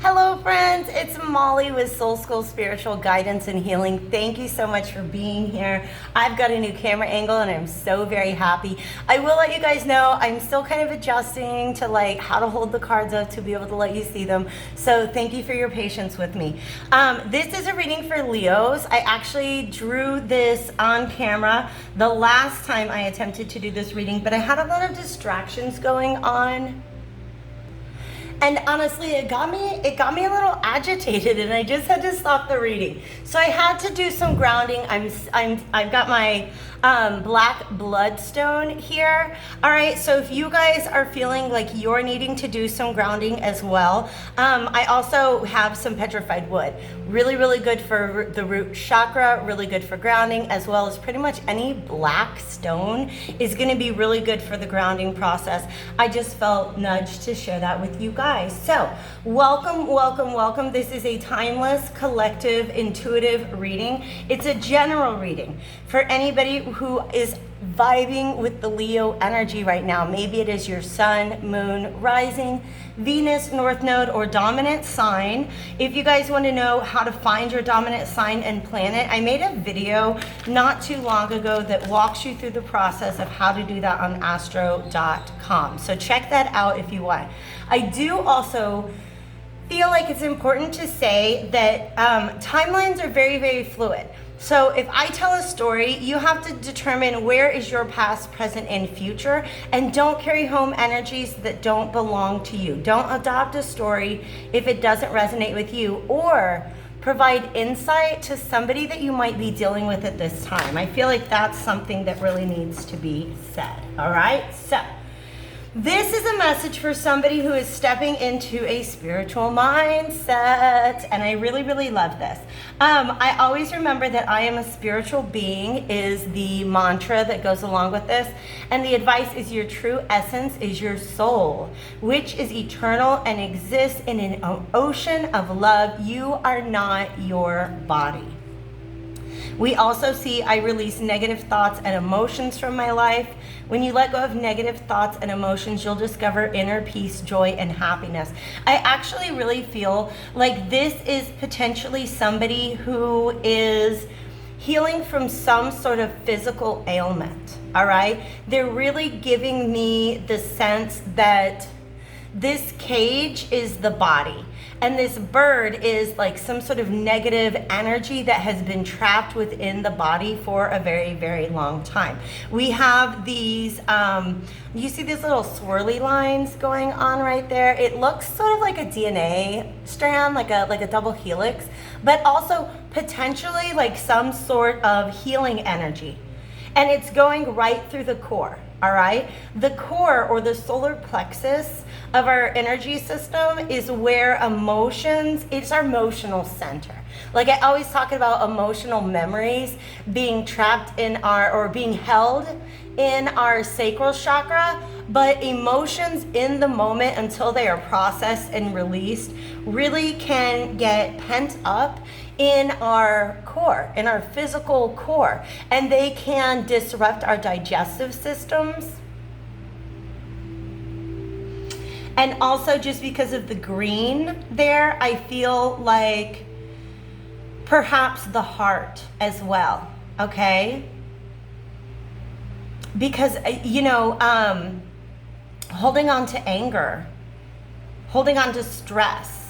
Hello friends, it's Molly with Soul School Spiritual Guidance and Healing. Thank you so much for being here. I've got a new camera angle and I'm so very happy. I will let you guys know I'm still kind of adjusting to how to hold the cards up to be able to let you see them. So thank you for your patience with me. This is a reading for Leos. I actually drew this on camera the last time I attempted to do this reading, but I had a lot of distractions going on. And honestly, it got me a little agitated, and I just had to stop the reading. So I had to do some grounding. I've got my black bloodstone here. All right, so if you guys are feeling like you're needing to do some grounding as well, I also have some petrified wood. Really, really good for the root chakra, really good for grounding, as well as pretty much any black stone is gonna be really good for the grounding process. I just felt nudged to share that with you guys. So welcome, welcome, welcome. This is a timeless, collective, intuitive reading. It's a general reading for anybody who is vibing with the Leo energy right now. Maybe it is your sun, moon, rising, Venus, north node, or dominant sign. If you guys want to know how to find your dominant sign and planet, I made a video not too long ago that walks you through the process of how to do that on astro.com. So check that out if you want. I do also feel like it's important to say that timelines are very, very fluid. So if I tell a story, you have to determine where is your past, present, and future, and don't carry home energies that don't belong to you. Don't adopt a story if it doesn't resonate with you, or provide insight to somebody that you might be dealing with at this time. I feel like that's something that really needs to be said, all right? So this is a message for somebody who is stepping into a spiritual mindset, and I really, really love this. I always remember that I am a spiritual being is the mantra that goes along with this, and the advice is your true essence is your soul, which is eternal and exists in an ocean of love. You are not your body. We also see I release negative thoughts and emotions from my life. When you let go of negative thoughts and emotions, you'll discover inner peace, joy, and happiness. I actually really feel like this is potentially somebody who is healing from some sort of physical ailment, all right? They're really giving me the sense that this cage is the body, and this bird is like some sort of negative energy that has been trapped within the body for a very, very long time. We have these, you see these little swirly lines going on right there. It looks sort of like a DNA strand, like a double helix, but also potentially like some sort of healing energy. And it's going right through the core. All right, the core or the solar plexus of our energy system is where emotions, it's our emotional center. Like I always talk about emotional memories being trapped in or being held in our sacral chakra, but emotions in the moment until they are processed and released really can get pent up in our core, in our physical core, and they can disrupt our digestive systems. And also just because of the green there, I feel like perhaps the heart as well, okay? Because, holding on to anger, holding on to stress,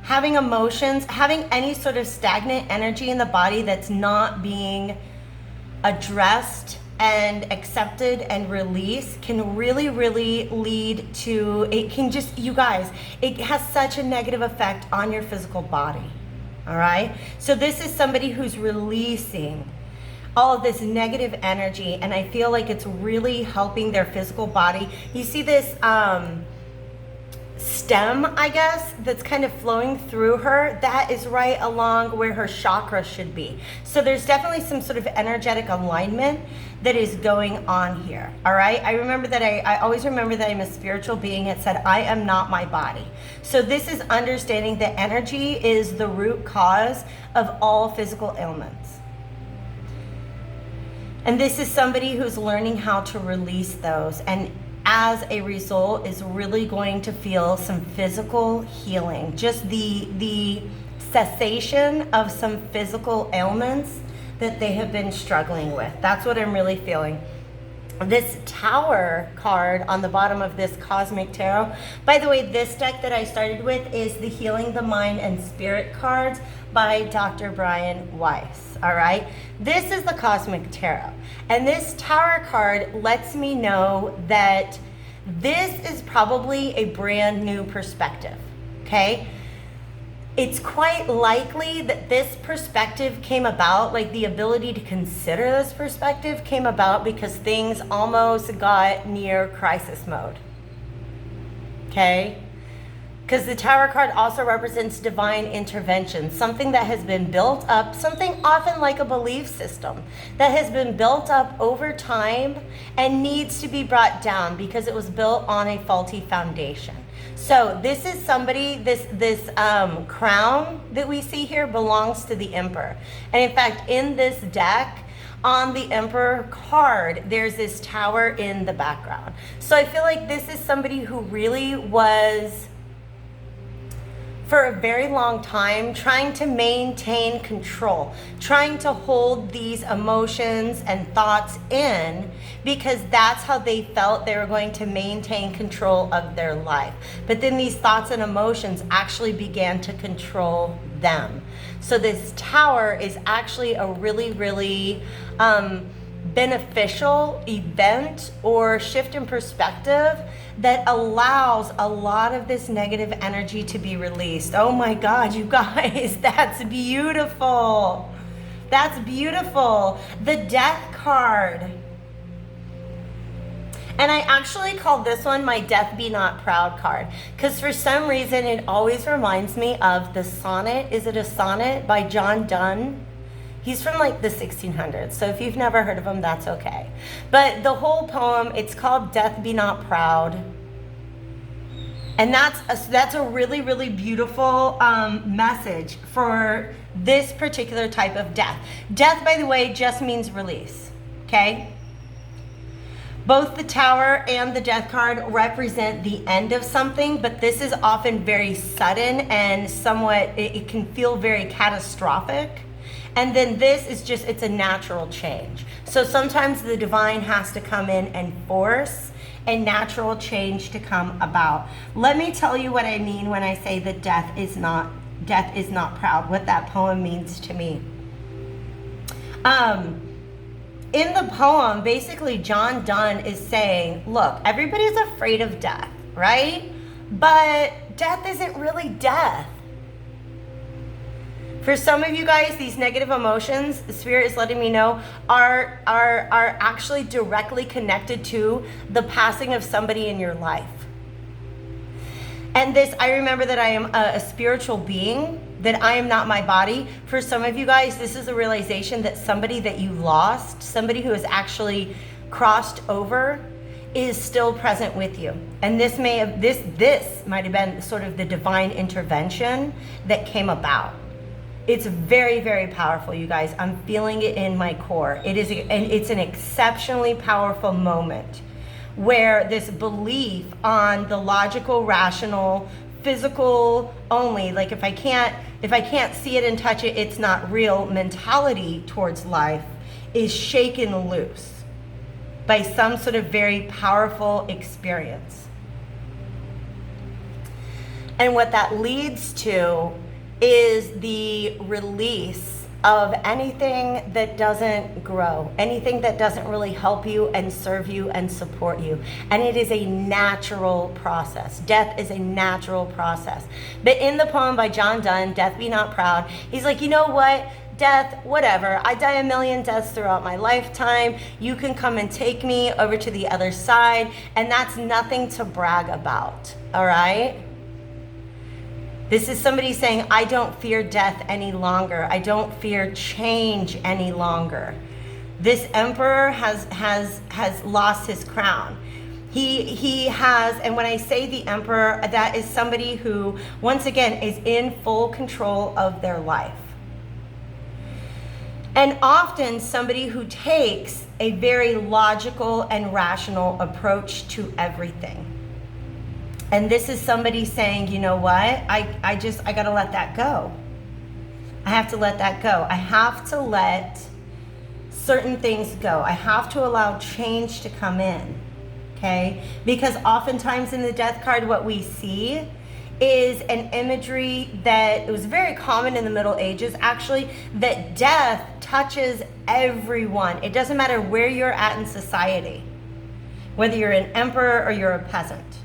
having emotions, having any sort of stagnant energy in the body that's not being addressed and accepted and released can really, really lead to, it can just, you guys, it has such a negative effect on your physical body, all right? So this is somebody who's releasing all of this negative energy, and I feel like it's really helping their physical body. You see this stem, I guess, that's kind of flowing through her, that is right along where her chakra should be. So there's definitely some sort of energetic alignment that is going on here, all right? I remember that I always remember that I'm a spiritual being. It said, I am not my body. So this is understanding that energy is the root cause of all physical ailments. And this is somebody who's learning how to release those and as a result, is really going to feel some physical healing. Just the cessation of some physical ailments that they have been struggling with. That's what I'm really feeling. This Tower card on the bottom of this Cosmic Tarot. By the way, this deck that I started with is the Healing the Mind and Spirit cards by Dr. Brian Weiss. All right. This is the Cosmic Tarot. And this Tower card lets me know that this is probably a brand new perspective. Okay. It's quite likely that this perspective came about, like the ability to consider this perspective came about because things almost got near crisis mode. Okay? Because the Tower card also represents divine intervention, something that has been built up, something often like a belief system that has been built up over time and needs to be brought down because it was built on a faulty foundation. So this is somebody, this crown that we see here belongs to the Emperor. And in fact, in this deck, on the Emperor card, there's this tower in the background. So I feel like this is somebody who really was, for a very long time, trying to maintain control, trying to hold these emotions and thoughts in because that's how they felt they were going to maintain control of their life. But then these thoughts and emotions actually began to control them. So this tower is actually a really, really beneficial event or shift in perspective that allows a lot of this negative energy to be released. Oh my God, you guys, that's beautiful. That's beautiful. The Death card. And I actually called this one my Death Be Not Proud card because for some reason it always reminds me of the sonnet. Is it a sonnet by John Donne? He's from like the 1600s, so if you've never heard of him, that's okay. But the whole poem, it's called Death Be Not Proud. And that's a really, really beautiful message for this particular type of death. Death, by the way, just means release, okay? Both the Tower and the Death card represent the end of something, but this is often very sudden and somewhat, it can feel very catastrophic. And then this is just, it's a natural change. So sometimes the divine has to come in and force a natural change to come about. Let me tell you what I mean when I say that death is not proud, what that poem means to me. In the poem, basically John Donne is saying, look, everybody's afraid of death, right? But death isn't really death. For some of you guys, these negative emotions, the Spirit is letting me know, are actually directly connected to the passing of somebody in your life. And this, I remember that I am a spiritual being, that I am not my body. For some of you guys, this is a realization that somebody that you lost, somebody who has actually crossed over, is still present with you. And this might have been sort of the divine intervention that came about. It's very, very powerful, you guys. I'm feeling it in my core. It's an exceptionally powerful moment where this belief on the logical, rational, physical only, like if I can't see it and touch it, it's not real mentality towards life is shaken loose by some sort of very powerful experience. And what that leads to is the release of anything that doesn't grow, anything that doesn't really help you and serve you and support you. And it is a natural process. Death is a natural process. But in the poem by John Donne, Death Be Not Proud, he's like, you know what? Death, whatever. I die a million deaths throughout my lifetime. You can come and take me over to the other side. And that's nothing to brag about, all right? This is somebody saying, I don't fear death any longer. I don't fear change any longer. This emperor has lost his crown. He has, and when I say the emperor, that is somebody who, once again, is in full control of their life. And often somebody who takes a very logical and rational approach to everything. And this is somebody saying, you know what, I gotta let that go. I have to let that go. I have to let certain things go. I have to allow change to come in, okay? Because oftentimes in the death card, what we see is an imagery that it was very common in the Middle Ages, actually, that death touches everyone. It doesn't matter where you're at in society, whether you're an emperor or you're a peasant,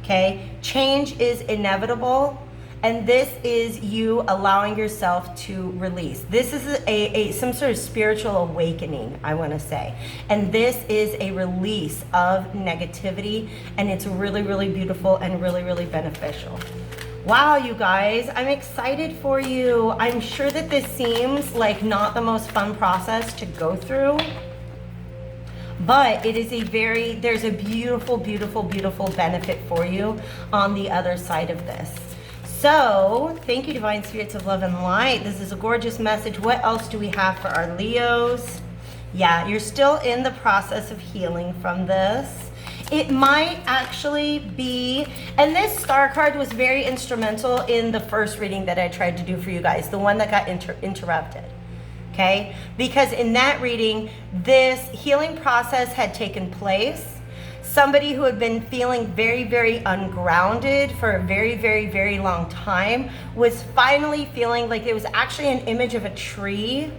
okay? Change is inevitable, and this is you allowing yourself to release. This is some sort of spiritual awakening, I want to say. And this is a release of negativity, and it's really, really beautiful and really, really beneficial. Wow, you guys, I'm excited for you. I'm sure that this seems like not the most fun process to go through, but it is there's a beautiful, beautiful, beautiful benefit for you on the other side of this. So, thank you, Divine Spirits of Love and Light. This is a gorgeous message. What else do we have for our Leos? Yeah, you're still in the process of healing from this. It might actually be, and this star card was very instrumental in the first reading that I tried to do for you guys, the one that got interrupted, okay? Because in that reading, this healing process had taken place. Somebody who had been feeling very, very ungrounded for a very, very, very long time was finally feeling like it was actually an image of a tree.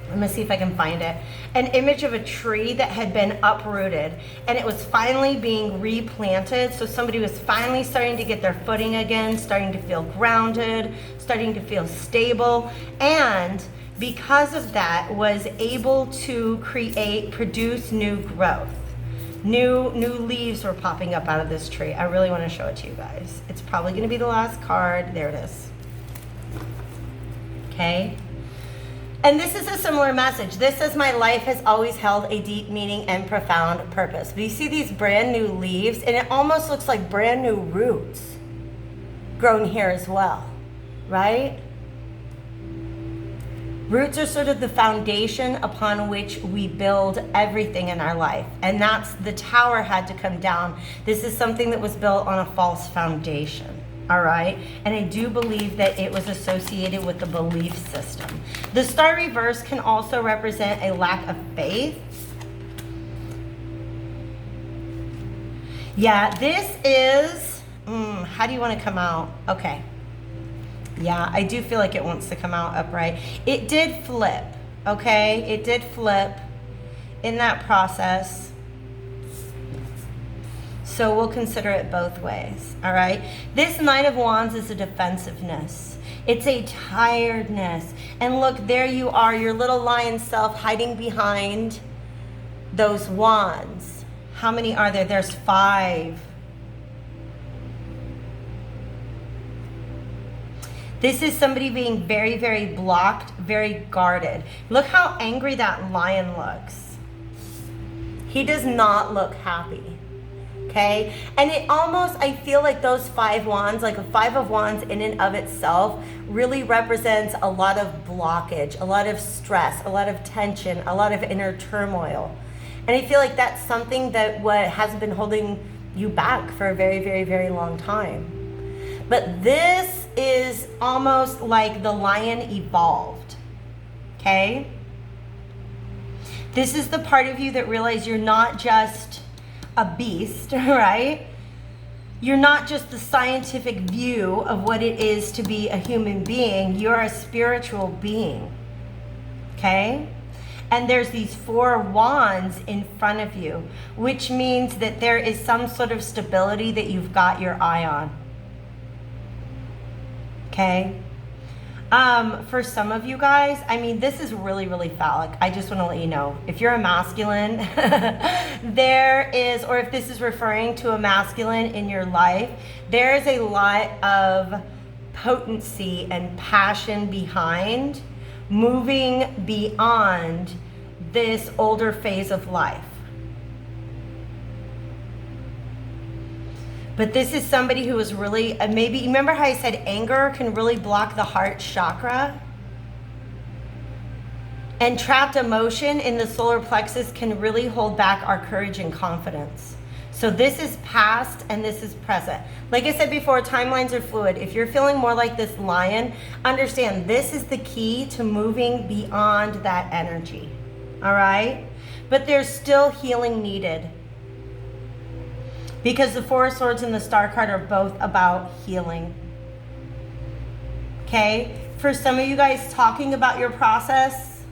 Let me see if I can find it. An image of a tree that had been uprooted, and it was finally being replanted. So somebody was finally starting to get their footing again, starting to feel grounded, starting to feel stable, and because of that was able to produce new growth. New leaves were popping up out of this tree. I really want to show it to you guys. It's probably going to be the last card. There it is. Okay. And this is a similar message. This says, my life has always held a deep meaning and profound purpose. But you see these brand new leaves, and it almost looks like brand new roots grown here as well, right? Roots are sort of the foundation upon which we build everything in our life. And that's, the tower had to come down. This is something that was built on a false foundation, all right? And I do believe that it was associated with the belief system. The star reverse can also represent a lack of faith. Yeah, this is, how do you want to come out? Okay. Yeah, I do feel like it wants to come out upright. It did flip, okay? It did flip in that process. So we'll consider it both ways, all right? This Knight of Wands is a defensiveness. It's a tiredness. And look, there you are, your little lion self hiding behind those wands. How many are there? There's 5. This is somebody being very, very blocked, very guarded. Look how angry that lion looks. He does not look happy, okay? And it almost, I feel like those 5 wands, like a 5 of wands in and of itself, really represents a lot of blockage, a lot of stress, a lot of tension, a lot of inner turmoil. And I feel like that's something that has been holding you back for a very, very, very long time. But this is almost like the lion evolved, okay? This is the part of you that realizes you're not just a beast, right? You're not just the scientific view of what it is to be a human being. You're a spiritual being, okay? And there's these 4 wands in front of you, which means that there is some sort of stability that you've got your eye on. Okay. For some of you guys, I mean, this is really, really phallic. I just want to let you know, if you're a masculine, there is, or if this is referring to a masculine in your life, there is a lot of potency and passion behind moving beyond this older phase of life. But this is somebody who is really, maybe, remember how I said anger can really block the heart chakra? And trapped emotion in the solar plexus can really hold back our courage and confidence. So this is past and this is present. Like I said before, timelines are fluid. If you're feeling more like this lion, understand this is the key to moving beyond that energy. All right? But there's still healing needed. Because the Four of Swords and the Star card are both about healing. Okay? For some of you guys, talking about your process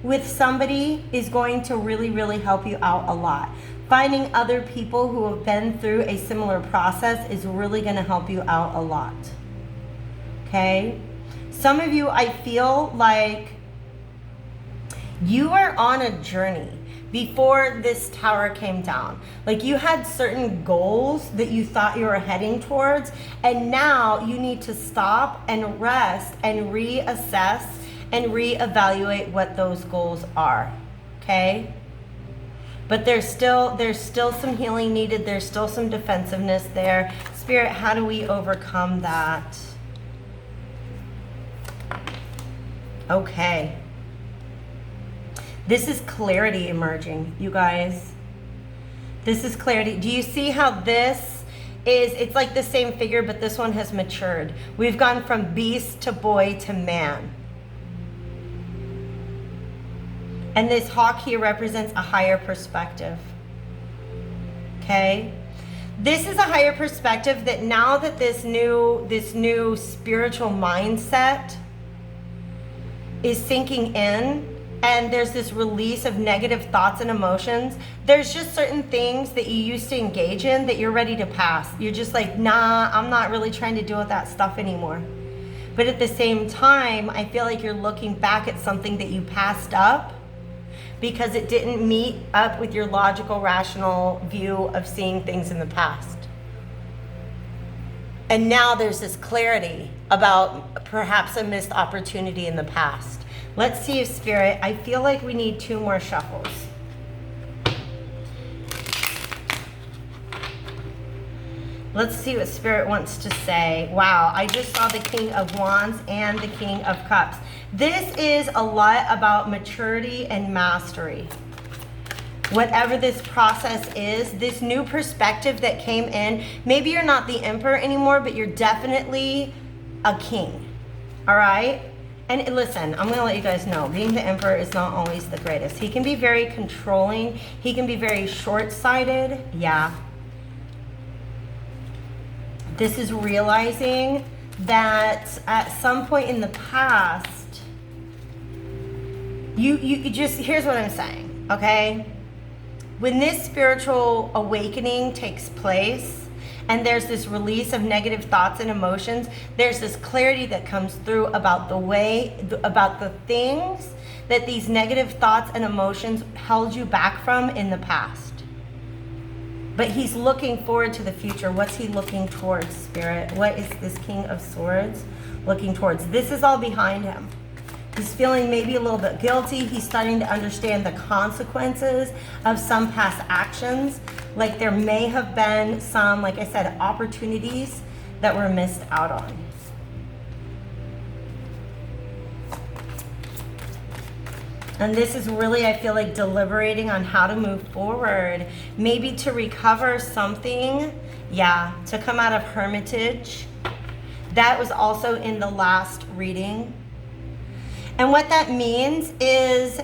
with somebody is going to really, really help you out a lot. Finding other people who have been through a similar process is really going to help you out a lot. Okay? Some of you, I feel like you are on a journey before this tower came down. Like you had certain goals that you thought you were heading towards, and now you need to stop and rest and reassess and reevaluate what those goals are. Okay? But there's still some healing needed. There's still some defensiveness there. Spirit, how do we overcome that? Okay. This is clarity emerging, you guys. This is clarity. Do you see how this is, it's like the same figure, but this one has matured. We've gone from beast to boy to man. And this hawk here represents a higher perspective. Okay? This is a higher perspective that now that this new spiritual mindset is sinking in, and there's this release of negative thoughts and emotions, there's just certain things that you used to engage in that you're ready to pass. You're just like, nah, I'm not really trying to deal with that stuff anymore. But at the same time, I feel like you're looking back at something that you passed up because it didn't meet up with your logical, rational view of seeing things in the past. And now there's this clarity about perhaps a missed opportunity in the past. Let's see if Spirit, I feel like we need 2 more shuffles. Let's see what Spirit wants to say. Wow, I just saw the King of Wands and the King of Cups. This is a lot about maturity and mastery. Whatever this process is, this new perspective that came in, maybe you're not the emperor anymore, but you're definitely a king. All right? And listen, I'm going to let you guys know, being the emperor is not always the greatest. He can be very controlling. He can be very short-sighted. Yeah. This is realizing that at some point in the past, you just, here's what I'm saying, okay? When this spiritual awakening takes place and there's this release of negative thoughts and emotions, there's this clarity that comes through about the things that these negative thoughts and emotions held you back from in the past. But he's looking forward to the future. What's he looking towards, Spirit? What is this King of Swords looking towards? This is all behind him. He's feeling maybe a little bit guilty. He's starting to understand the consequences of some past actions. Like there may have been some, like I said, opportunities that were missed out on. And this is really, I feel like, deliberating on how to move forward. Maybe to recover something. Yeah, to come out of hermitage. That was also in the last reading. And what that means is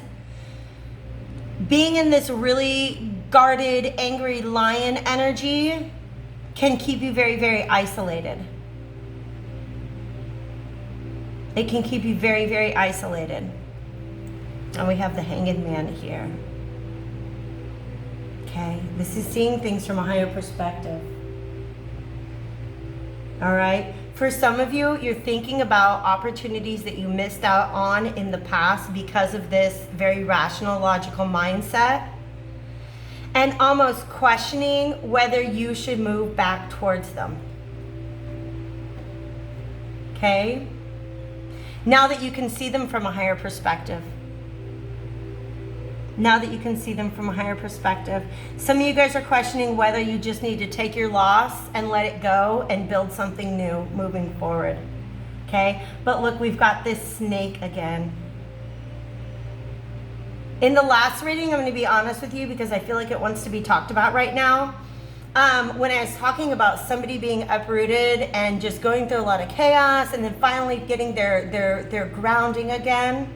being in this really guarded, angry lion energy can keep you very, very isolated. It can keep you very, very isolated. And we have the Hanged Man here. Okay, this is seeing things from a higher perspective. All right, for some of you, you're thinking about opportunities that you missed out on in the past because of this very rational, logical mindset, and almost questioning whether you should move back towards them. Okay, now that you can see them from a higher perspective. Now that you can see them from a higher perspective. Some of you guys are questioning whether you just need to take your loss and let it go and build something new moving forward. Okay? But look, we've got this snake again. In the last reading, I'm going to be honest with you because I feel like it wants to be talked about right now. When I was talking about somebody being uprooted and just going through a lot of chaos and then finally getting their grounding again,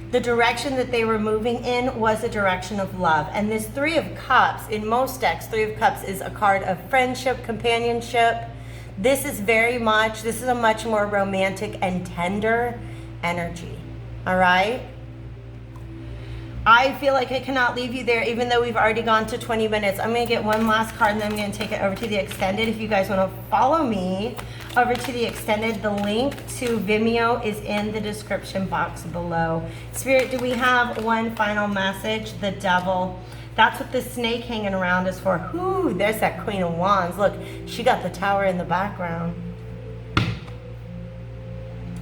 the direction that they were moving in was a direction of love. And this Three of Cups, in most decks, Three of Cups is a card of friendship, companionship. This is a much more romantic and tender energy, all right? I feel like I cannot leave you there, even though we've already gone to 20 minutes. I'm going to get one last card, and then I'm going to take it over to the extended. If you guys want to follow me over to the extended, the link to Vimeo is in the description box below. Spirit, do we have one final message? The Devil. That's what the snake hanging around is for. Ooh, there's that Queen of Wands. Look, she got the Tower in the background.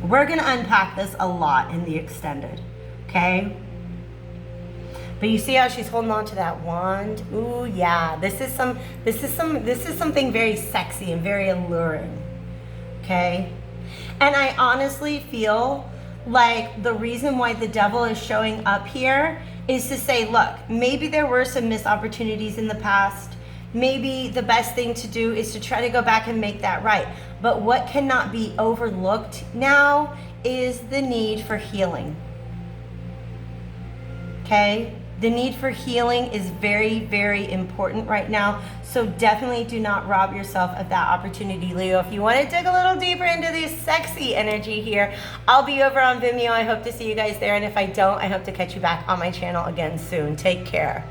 We're going to unpack this a lot in the extended, okay? But you see how she's holding on to that wand? Ooh, yeah. This is something very sexy and very alluring. Okay? And I honestly feel like the reason why the Devil is showing up here is to say, look, maybe there were some missed opportunities in the past. Maybe the best thing to do is to try to go back and make that right. But what cannot be overlooked now is the need for healing. Okay? The need for healing is very, very important right now. So definitely do not rob yourself of that opportunity, Leo. If you want to dig a little deeper into this sexy energy here, I'll be over on Vimeo. I hope to see you guys there. And if I don't, I hope to catch you back on my channel again soon. Take care.